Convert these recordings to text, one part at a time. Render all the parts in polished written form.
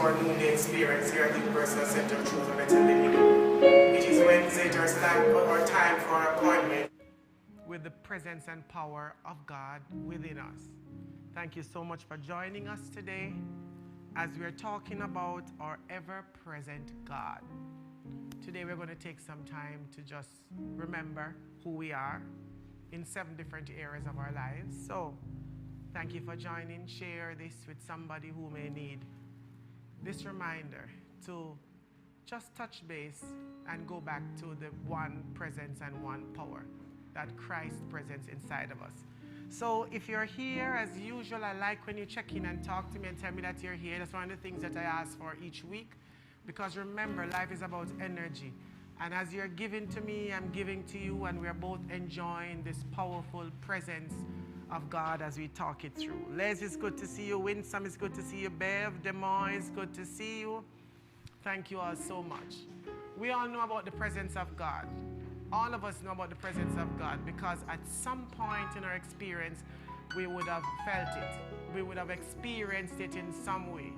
our noonday experience here at the Universal Center of Truth and Better Living. It is Wednesday, just time for our appointment with the presence and power of God within us. Thank you so much for joining us today as we're talking about our ever-present God. Today we're going to take some time to just remember who we are in 7 different areas of our lives. So thank you for joining. Share this with somebody who may need this reminder to just touch base and go back to the one presence and one power that Christ presents inside of us. So if you're here, as usual, I like when you check in and talk to me and tell me that you're here. That's one of the things that I ask for each week. Because remember, life is about energy. And as you're giving to me, I'm giving to you, and we're both enjoying this powerful presence of God as we talk it through. Les, it's good to see you. Winsome, it's good to see you. Bev, Des Moines, it's good to see you. Thank you all so much. We all know about the presence of God. All of us know about the presence of God because at some point in our experience, we would have felt it. We would have experienced it in some way.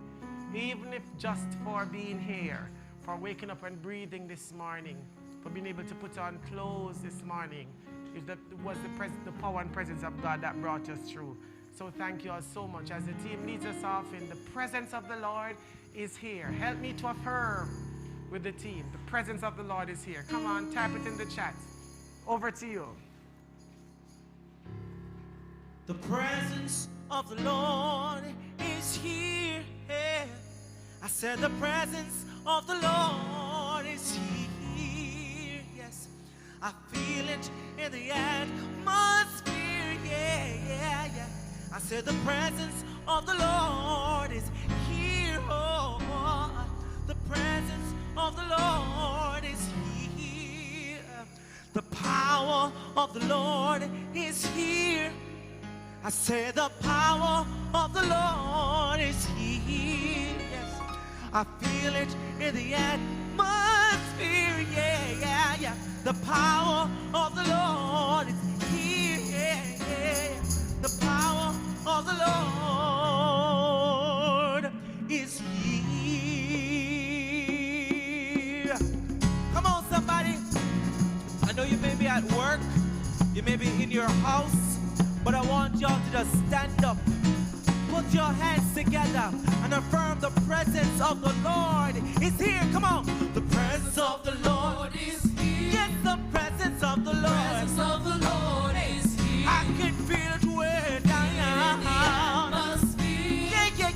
Even if just for being here, for waking up and breathing this morning, for being able to put on clothes this morning, it was the power and presence of God that brought us through. So thank you all so much. As the team leads us off in the presence of the Lord is here. Help me to affirm with the team. The presence of the Lord is here. Come on, type it in the chat. Over to you. The presence of the Lord is here. I said the presence of the Lord is here. Yes, I feel it in the atmosphere. Yeah. I said the presence of the Lord is here. Oh, the presence of the Lord is here. The power of the Lord is here. I said the power of the Lord is here. Yes, I feel it in the atmosphere. Yeah. The power of the Lord is here. Yeah. The power of the Lord is here. Come on, somebody. I know you may be at work, you may be in your house, but I want y'all to just stand up, put your hands together, and affirm the presence of the Lord is here. Come on. The presence of the Lord is here. Yes, the presence of the Lord. The presence of the Lord is here. I can feel it way down. In the atmosphere. Yeah.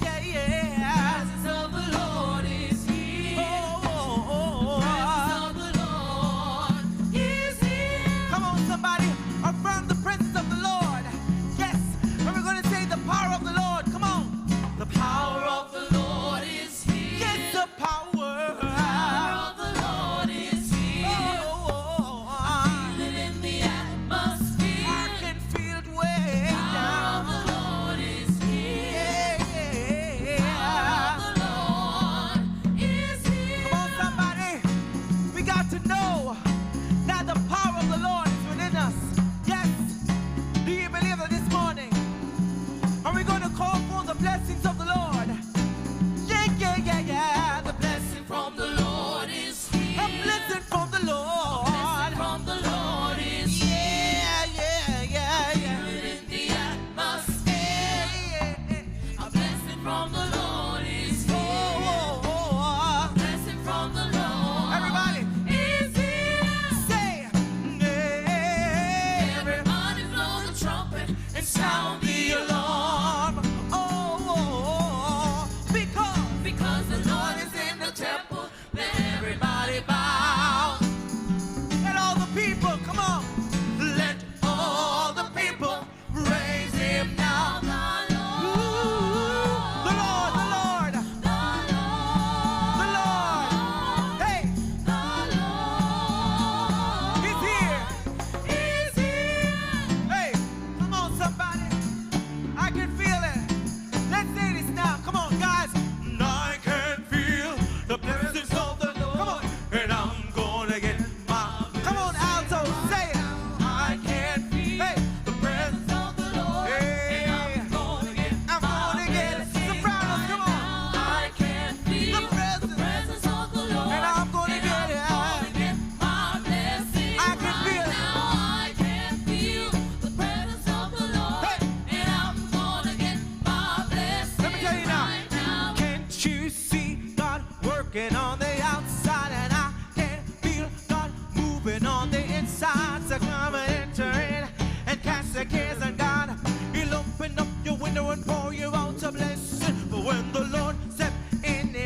The presence of the Lord is here. Oh. The presence of the Lord is here. Come on, somebody, affirm the presence of the Lord. Yes, and we're going to say the power of the Lord. Come on. The power of the Lord is here. Yes, the power of the Lord is your cares on God. He'll open up your window and pour you out a blessing. But when the Lord steps in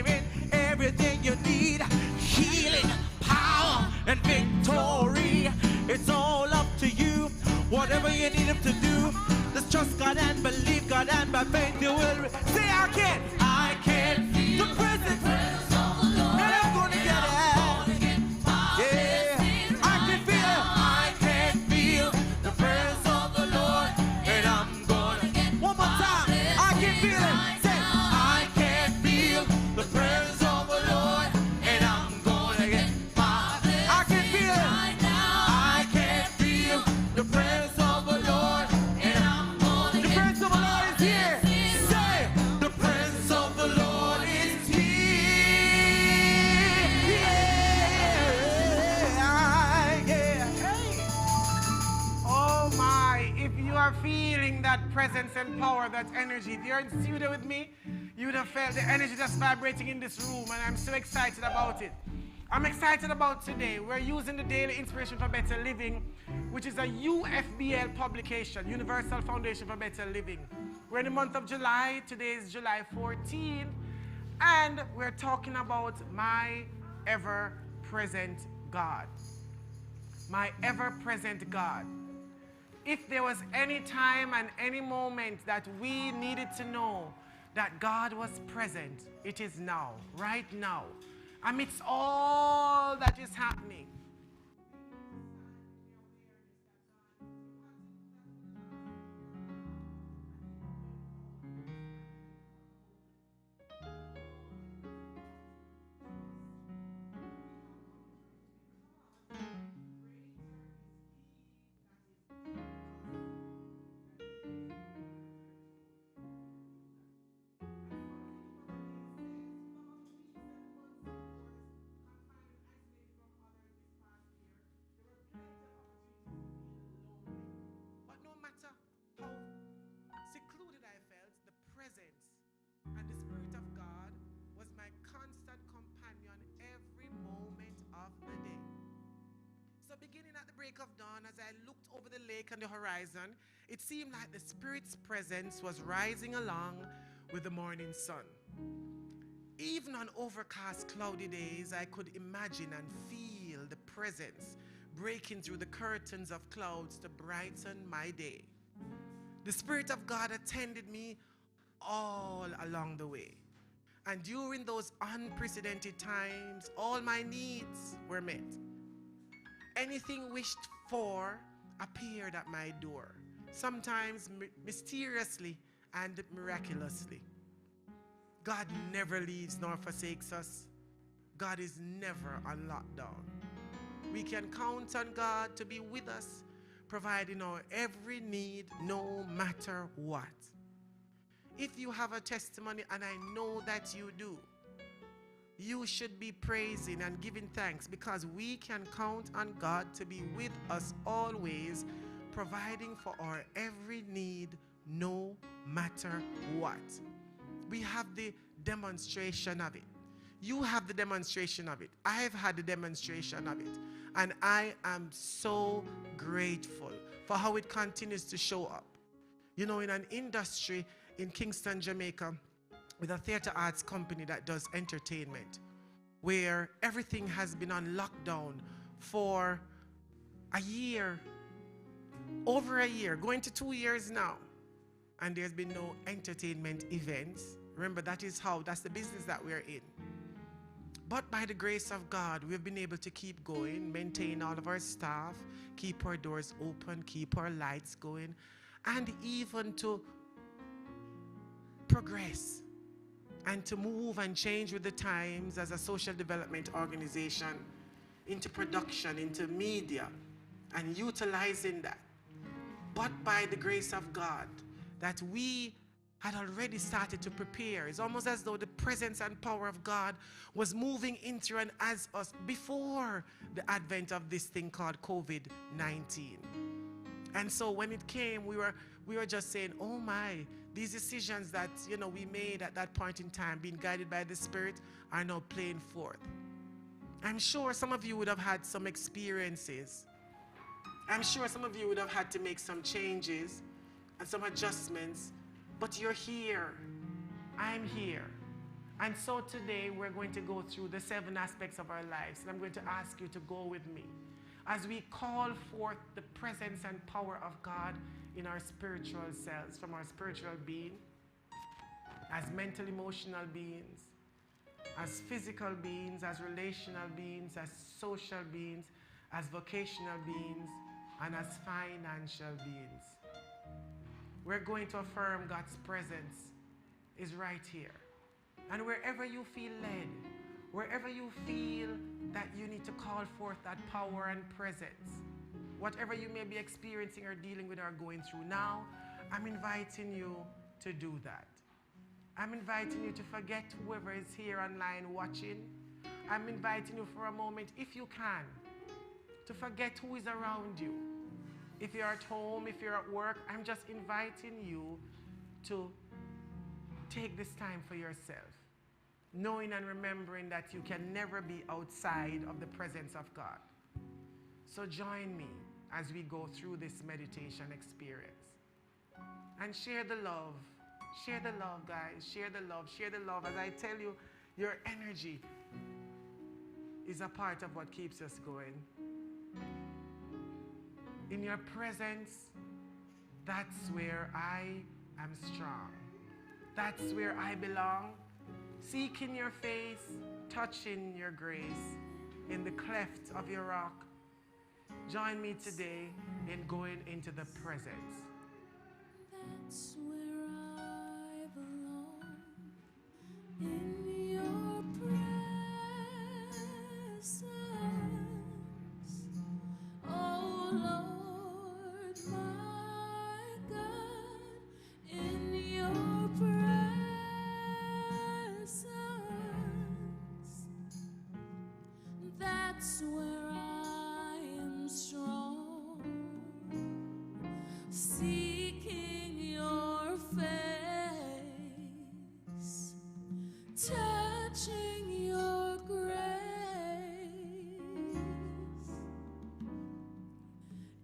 everything you need, healing, power, and victory, it's all up to you. Whatever you need him to do, just trust God and believe God, and by faith you will say, I can feel the presence of the Lord, and I'm gonna get it. Yeah, I can feel the presence of the Lord, and I'm gonna get one more time. I can feel it. Say, I can feel the presence of the Lord, and I'm gonna get my. I can feel it. I can feel the presence of the Lord, and I'm gonna get. The presence of the Lord is here. Say, the presence of the Lord is here. Yeah. Hey. Oh my, if you are feeling that presence and power, that energy, if you're in studio with me, you would have felt the energy that's vibrating in this room, and I'm so excited about it. I'm excited about today. We're using the Daily Inspiration for Better Living, which is a UFBL publication, Universal Foundation for Better Living. We're in the month of July. Today is July 14th, and we're talking about my ever-present God. My ever-present God. If there was any time and any moment that we needed to know that God was present, it is now, right now, amidst all that is happening. But no matter how secluded I felt, the presence and the Spirit of God was my constant companion every moment of the day. So beginning at the break of dawn, as I looked over the lake and the horizon, it seemed like the Spirit's presence was rising along with the morning sun. Even on overcast, cloudy days, I could imagine and feel the presence breaking through the curtains of clouds to brighten my day. The Spirit of God attended me all along the way. And during those unprecedented times, all my needs were met. Anything wished for appeared at my door, sometimes mysteriously and miraculously. God never leaves nor forsakes us. God is never on lockdown. We can count on God to be with us, providing our every need no matter what. If you have a testimony, and I know that you do, you should be praising and giving thanks, because we can count on God to be with us always, providing for our every need no matter what. We have the demonstration of it. You have the demonstration of it. I've had the demonstration of it. And I am so grateful for how it continues to show up. You know, in an industry in Kingston, Jamaica, with a theater arts company that does entertainment, where everything has been on lockdown for a year, over a year, going to 2 years now. And there's been no entertainment events. Remember, that's the business that we're in. But by the grace of God, we've been able to keep going, maintain all of our staff, keep our doors open, keep our lights going, and even to progress and to move and change with the times as a social development organization into production, into media, and utilizing that. But by the grace of God, that we had already started to prepare. It's almost as though the presence and power of God was moving into and as us before the advent of this thing called COVID-19. And so when it came, we were just saying, oh my, these decisions that we made at that point in time, being guided by the Spirit, are now playing forth. I'm sure some of you would have had some experiences I'm sure some of you would have had to make some changes and some adjustments, but you're here. I'm here. And so today we're going to go through the 7 aspects of our lives, and I'm going to ask you to go with me as we call forth the presence and power of God in our spiritual selves, from our spiritual being, as mental, emotional beings, as physical beings, as relational beings, as social beings, as vocational beings, and as financial beings. We're going to affirm God's presence is right here. And wherever you feel led, wherever you feel that you need to call forth that power and presence, whatever you may be experiencing or dealing with or going through now, I'm inviting you to do that. I'm inviting you to forget whoever is here online watching. I'm inviting you for a moment, if you can, to forget who is around you. If you're at home, if you're at work, I'm just inviting you to take this time for yourself, knowing and remembering that you can never be outside of the presence of God. So join me as we go through this meditation experience. And share the love. Share the love, guys. Share the love. Share the love. As I tell you, your energy is a part of what keeps us going. In your presence, that's where I am strong. That's where I belong. Seeking your face, touching your grace in the cleft of your rock. Join me today in going into the presence. That's where I belong, in your presence. Oh Lord, my God, in your presence. That's where I am strong, seeking your face, touching your grace,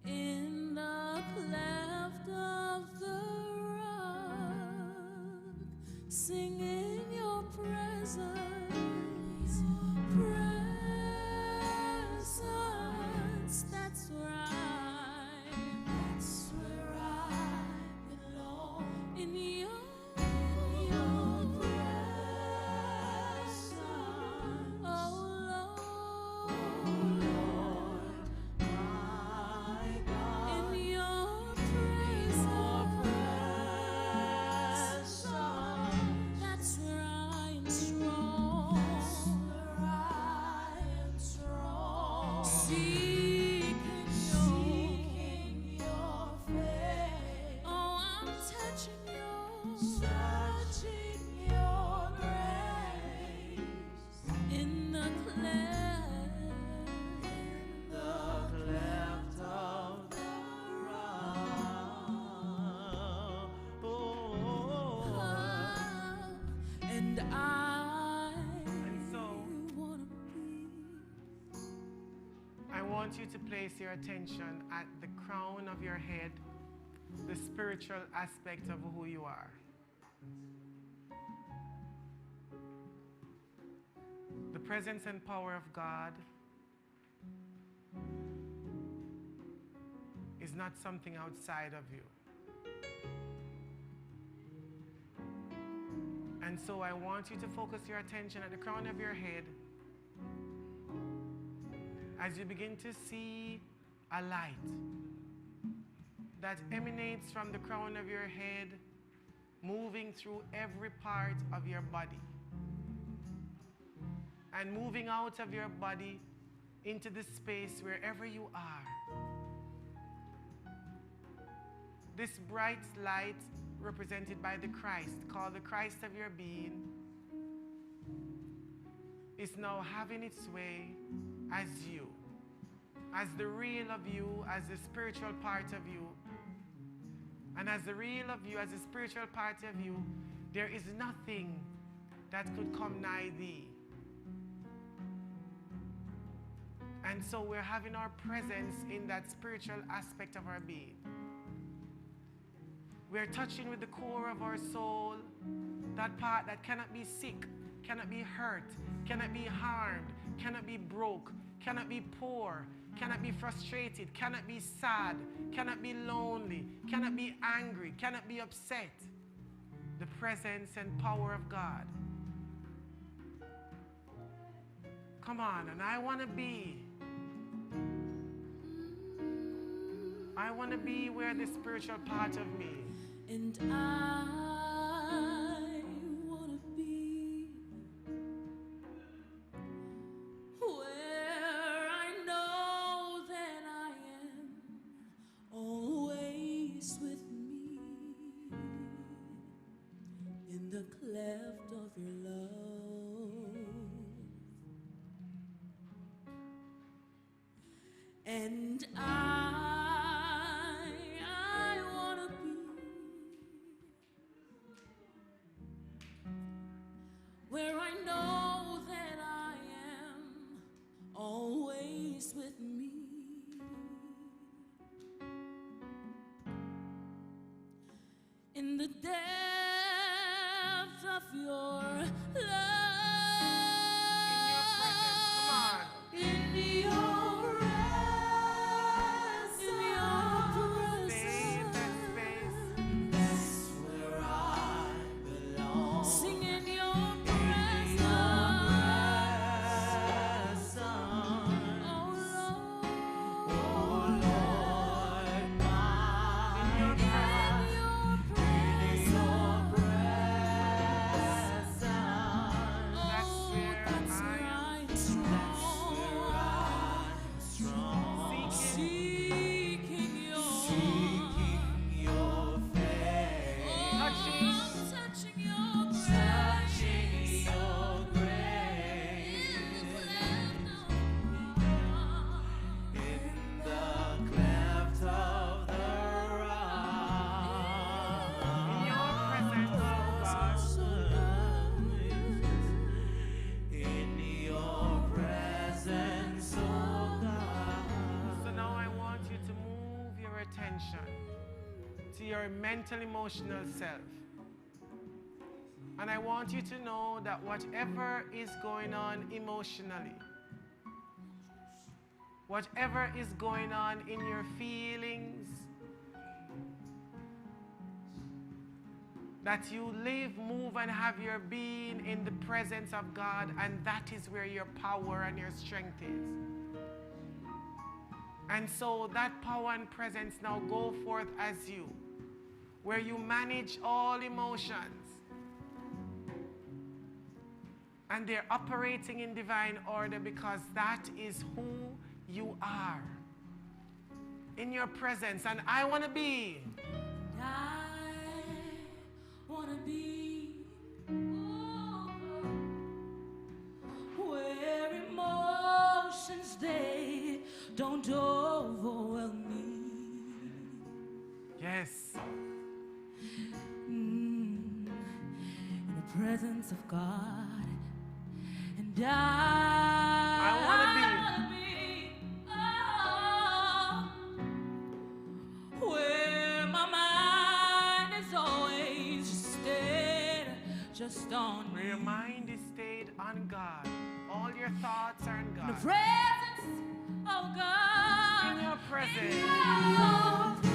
in the cleft of the rock, singing your presence. That's where I belong, in your presence. Oh Lord, my God, in your presence. That's where I am strong. That's where I am strong. Seeking your face. Oh, I'm touching your grace in the cleft of the rock. Oh, and I so, wanna be. I want you to place your attention at the crown of your head, the spiritual aspect of who you are. The presence and power of God is not something outside of you. And so I want you to focus your attention at the crown of your head as you begin to see a light that emanates from the crown of your head, moving through every part of your body and moving out of your body into the space wherever you are. This bright light, represented by the Christ, called the Christ of your being, is now having its way as you, as the real of you, as the spiritual part of you. And as the real of you, as the spiritual part of you, there is nothing that could come nigh thee. And so we're having our presence in that spiritual aspect of our being. We're touching with the core of our soul, that part that cannot be sick, cannot be hurt, cannot be harmed, cannot be broke, cannot be poor, cannot be frustrated, cannot be sad, cannot be lonely, cannot be angry, cannot be upset. The presence and power of God. Come on, and I want to be where the spiritual part of me. And I want to be where I know that I am always with me in the cleft of your love. And I want to be where I know that I am always with me in the depth of your love. To your mental, emotional self. And I want you to know that whatever is going on emotionally, whatever is going on in your feelings, that you live, move, and have your being in the presence of God, and that is where your power and your strength is. And so that power and presence now go forth as you, where you manage all emotions. And they're operating in divine order because that is who you are. In your presence. And I want to be. I want to be where emotions, they don't overwhelm me. Yes. In the presence of God, and I want to be where my mind is always just on where your mind is stayed on God. All your thoughts are on God. In the presence of God. In your presence. In your presence.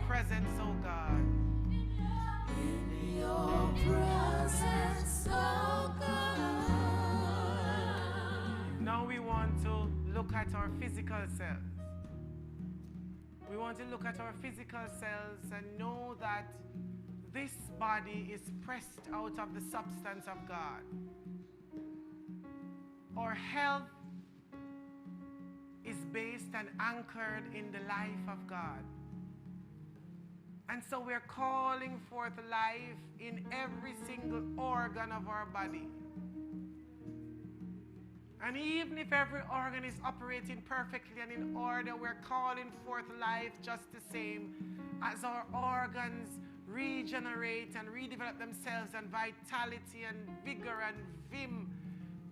Presence, oh God. In your presence. want to look at our physical selves. We want to look at our physical selves and know that this body is pressed out of the substance of God. Our health is based and anchored in the life of God. And so we're calling forth life in every single organ of our body. And even if every organ is operating perfectly and in order, we're calling forth life just the same as our organs regenerate and redevelop themselves, and vitality and vigor and vim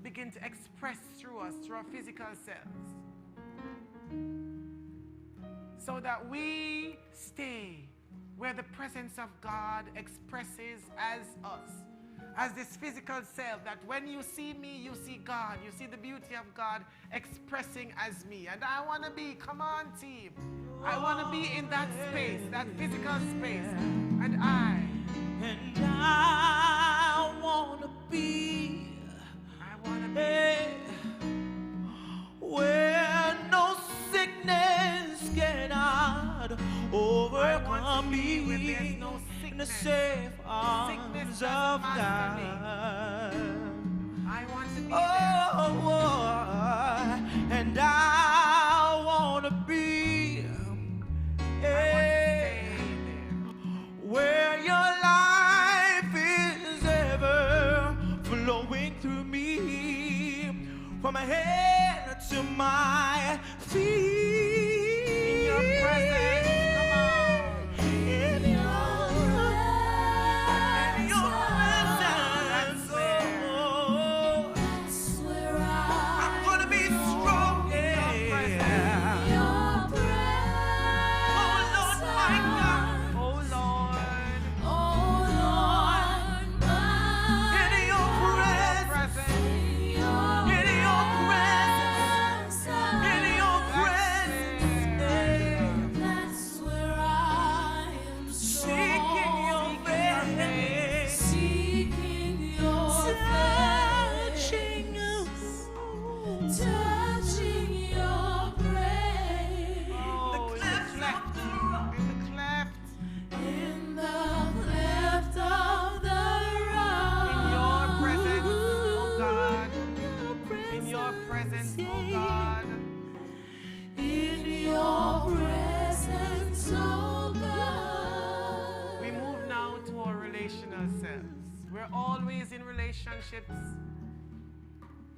begin to express through us, through our physical selves. So that we stay where the presence of God expresses as us. As this physical self, that when you see me, you see God. You see the beauty of God expressing as me. And I want to be, come on team, I want to be in that space, that physical space. And I want to be where no sickness cannot overcome me, where there's no in the safe arms of God. I want to be there. And I want to be where your life is ever flowing through me, from my head to my feet. In your presence.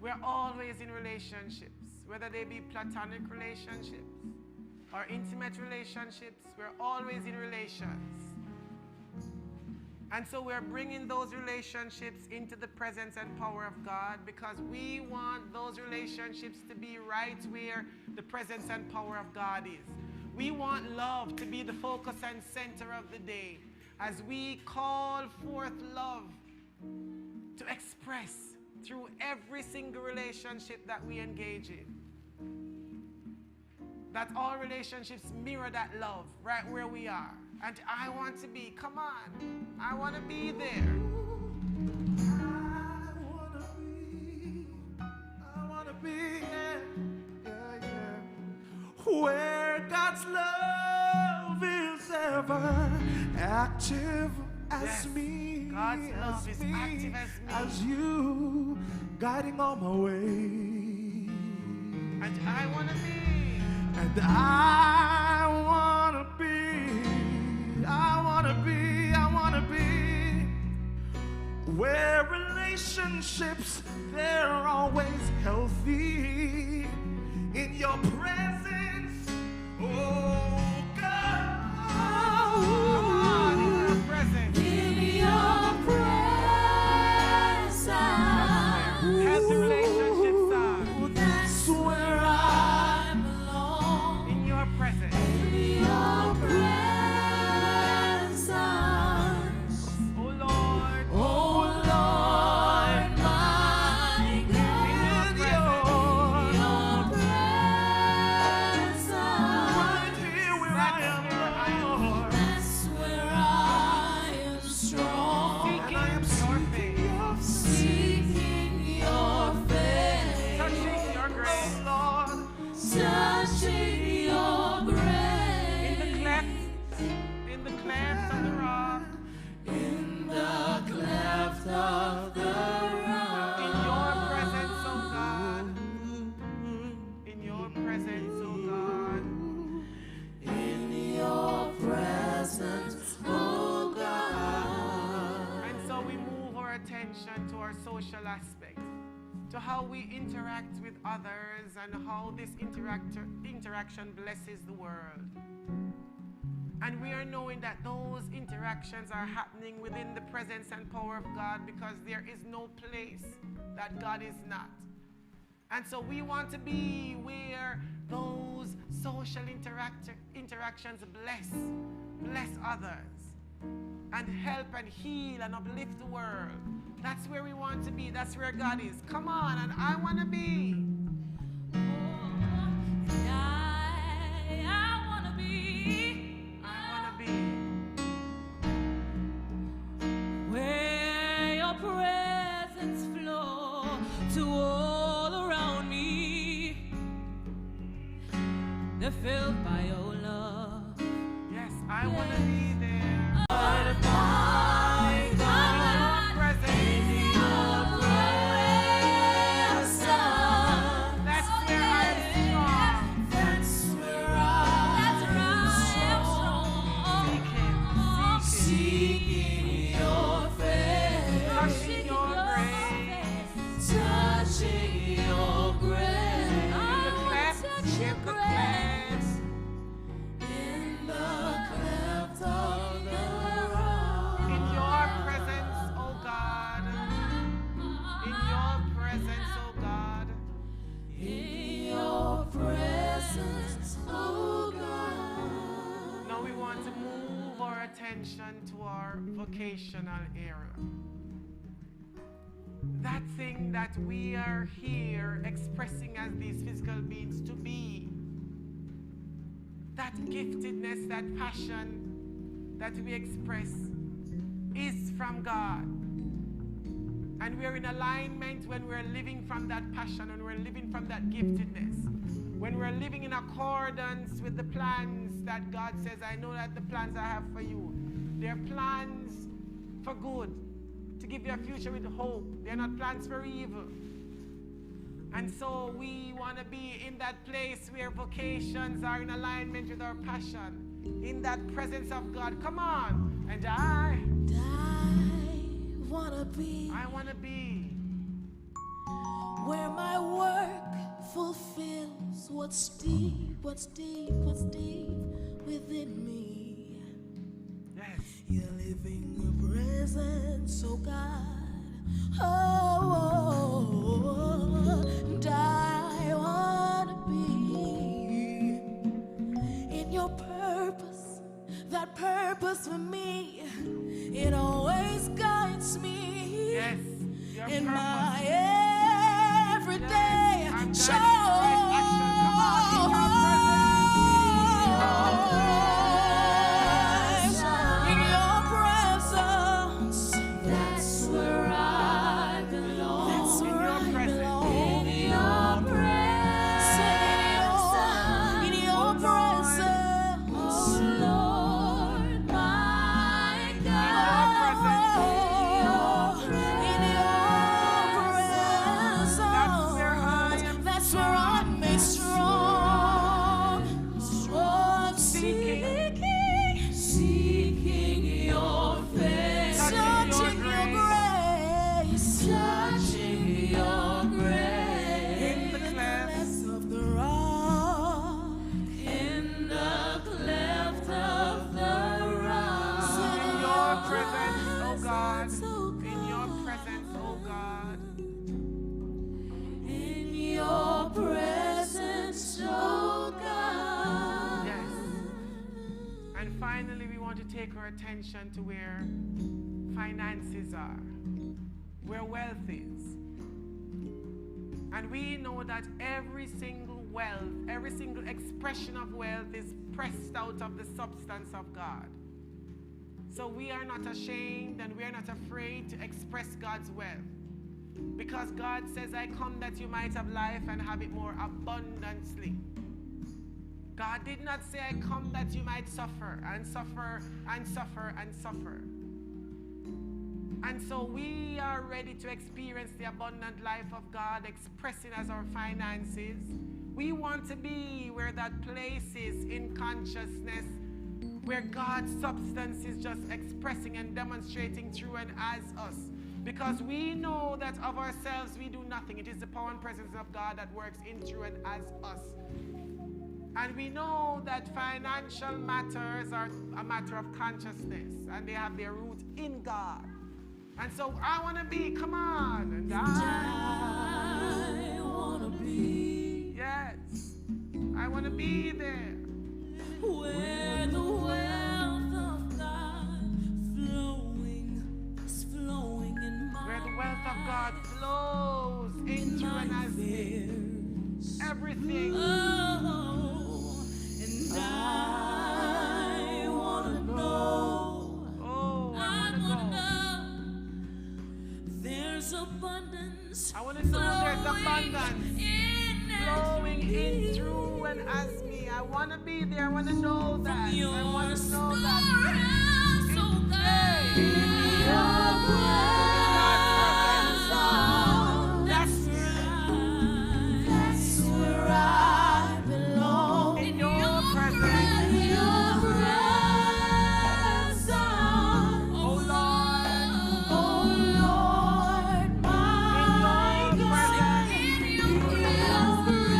We're always in relationships, whether they be platonic relationships or intimate relationships. We're always in relations. And so we're bringing those relationships into the presence and power of God, because we want those relationships to be right where the presence and power of God is. We want love to be the focus and center of the day, as we call forth love to express through every single relationship that we engage in. That all relationships mirror that love right where we are. And I want to be, come on, I want to be there. I want to be, where God's love is ever active as me. God's love is active as me. As you guiding on my way. And I want to be. And I want to be. I want to be. I want to be where relationships, they're always healthy in your presence. Oh God. Come on, in your presence. Help the relationships are. That's where I belong. In your presence. In your presence. Oh Lord. Oh Lord, my God. In your touching your grace. In the cleft of the rock. In the cleft of the rock. In your presence, oh God. In your presence, oh God. In your presence, oh God. And so we move our attention to our social aspect, to how we interact with others and how this interaction blesses the world. And we are knowing that those interactions are happening within the presence and power of God, because there is no place that God is not. And so we want to be where those social interactions bless others and help and heal and uplift the world. That's where we want to be. That's where God is. Come on, and I want to be. I want to be. I want to be. Where your presence flow to all around me. They're filled by your love. Yes, I want to be there. To our vocational era. That thing that we are here expressing as these physical beings to be. That giftedness, that passion that we express is from God. And we're in alignment when we're living from that passion and we're living from that giftedness. When we're living in accordance with the plans that God says, I know that the plans I have for you, they're plans for good, to give you a future with hope. They're not plans for evil. And so we want to be in that place where vocations are in alignment with our passion, in that presence of God. Come on. And I want to be. I want to be where my work fulfills what's deep within me. You're living your presence, oh God. Oh, and I want to be in your purpose, that purpose for me. It always guides me. Yes, in my everyday show. Take our attention to where finances are, where wealth is. And we know that every single wealth, every single expression of wealth is pressed out of the substance of God. So we are not ashamed and we are not afraid to express God's wealth. Because God says, I come that you might have life and have it more abundantly. God did not say, I come that you might suffer and suffer and suffer and suffer. And so we are ready to experience the abundant life of God expressing as our finances. We want to be where that place is in consciousness, where God's substance is just expressing and demonstrating through and as us. Because we know that of ourselves we do nothing. It is the power and presence of God that works in, through, and as us. And we know that financial matters are a matter of consciousness, and they have their root in God. And so I want to be, come on. And I want to be. Yes. I want to be there. Where the wealth of God is flowing in my life. Where the wealth of God flows into and as me. Everything. Oh, and I want to know. Oh, I want to know. There's abundance. I want to know there's abundance flowing in, through, and as me. I want to be there. I want to know that. I want to know that. That's where I belong. In your presence. In your presence. Oh Lord. Oh Lord, my God. In your presence.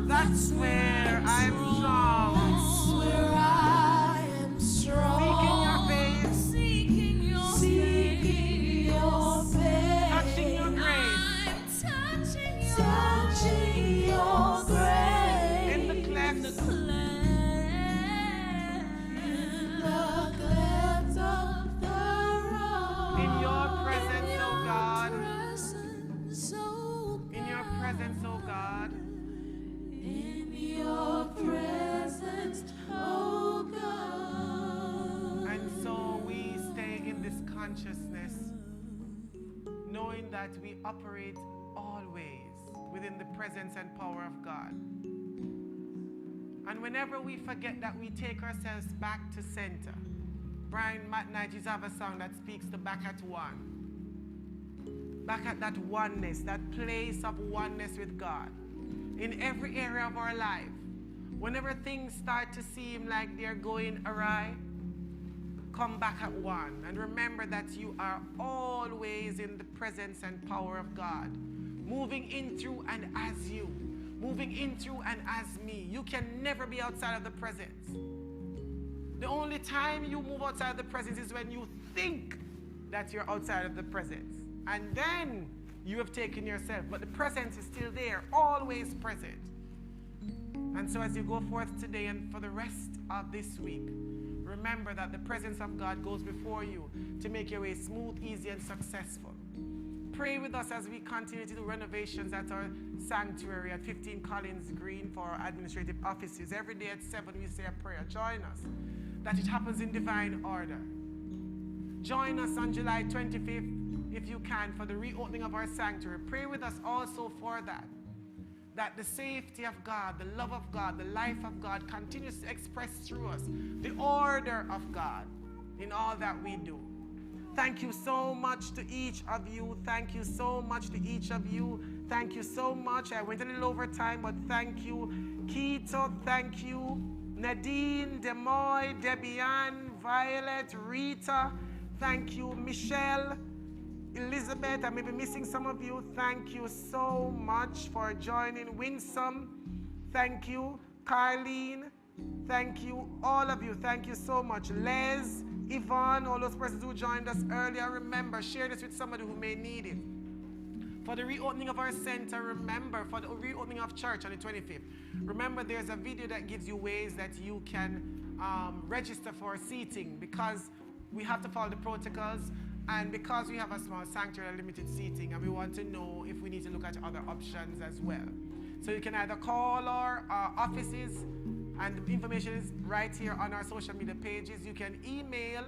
That's where I'm strong. That's where I am strong. Seeking your face. Seeking your face. Touching your grace. Touching your grace. In the clefts. The clefts of the rock. In your presence, oh God. In your presence, oh God. In your presence, oh God. And so we stay in this consciousness, knowing that we operate always within the presence and power of God. And whenever we forget that, we take ourselves back to center. Brian McKnight used to have a song that speaks to back at one. Back at that oneness, that place of oneness with God. In every area of our life. Whenever things start to seem like they're going awry, come back at one. And remember that you are always in the presence and power of God. Moving in, through, and as you. Moving in, through, and as me. You can never be outside of the presence. The only time you move outside of the presence is when you think that you're outside of the presence. And then you have taken yourself. But the presence is still there, always present. And so as you go forth today and for the rest of this week, remember that the presence of God goes before you to make your way smooth, easy, and successful. Pray with us as we continue to do renovations at our sanctuary at 15 Collins Green for our administrative offices. Every day at 7 we say a prayer. Join us, that it happens in divine order. Join us on July 25th, if you can, for the reopening of our sanctuary. Pray with us also for that the safety of God, the love of God, the life of God continues to express through us the order of God in all that we do. Thank you so much to each of you. Thank you so much to each of you. Thank you so much. I went a little over time, but thank you. Keto, thank you. Nadine, Demoy, Debian, Violet, Rita, thank you. Michelle, Elizabeth, I may be missing some of you. Thank you so much for joining. Winsome, thank you. Carlene, thank you. All of you, thank you so much. Les, Yvonne, all those persons who joined us earlier, remember, share this with somebody who may need it. For the reopening of our center, remember, for the reopening of church on the 25th, remember there's a video that gives you ways that you can register for seating, because we have to follow the protocols, and because we have a small sanctuary, limited seating, and we want to know if we need to look at other options as well. So you can either call our offices, and the information is right here on our social media pages. You can email.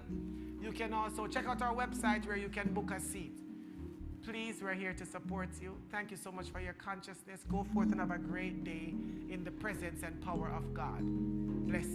You can also check out our website where you can book a seat. Please, we're here to support you. Thank you so much for your consciousness. Go forth and have a great day in the presence and power of God. Bless